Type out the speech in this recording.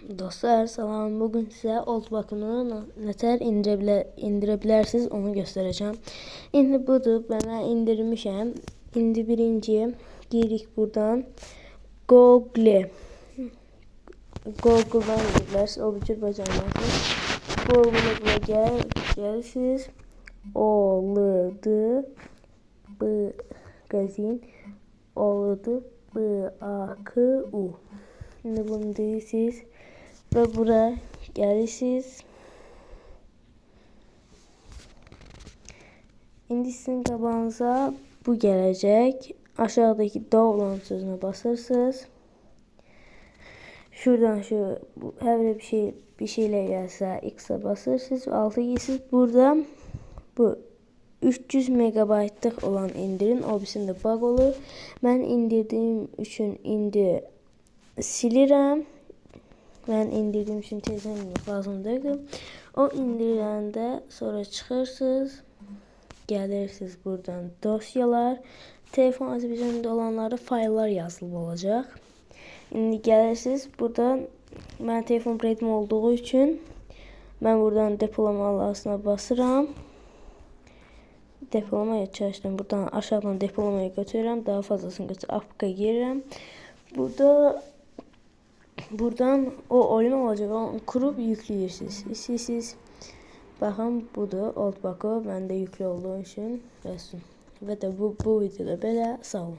Dostlar salam, bugün sizə old bakını nətər indirə bilərsiniz onu göstərəcəm. İndi budur, mən indirmişəm. İndi birinci girik buradan Google. Google'dan indirsiniz, o bir cür bacarmazsınız. Google'a gəlirsiniz. Oludu magazin, oludu BAKU. Şimdi bunu deyirsiniz ve buraya gelirsiniz. İndi sizin qabağınıza bu gələcək. Aşağıdaki doğulan sözünə basırsınız. Şuradan hər bir şeylə gəlsə X-a basırsınız. Altı girsiniz. Burada bu 300 megabaytlıq olan indirin. O birisində bug olur. Mən indirdiğim üçün indi silirəm. Mən indirdiğim üçün tezdən lazım deyil. O indiriləndə sonra çıxırsınız. Gəlirsiniz buradan dosyalar. Telefon Azərbaycanda olanlarda fayllar yazılıb olacaq. İndi gəlirsiniz buradan. Mən telefon bredim olduğu üçün mən buradan depolama alasına basıram. Depolamaya çalışdım. Buradan aşağıdan depolamaya götürürəm. Daha fazlasını götürürəm. APK girirəm. Buradan o oyun olacaq. Onu kurup yükləyirsiniz. İstəyirsiniz. Baxın budur. Old Bako məndə yüklü olduğu üçün. Və də bu videoda belə. Sağ olun.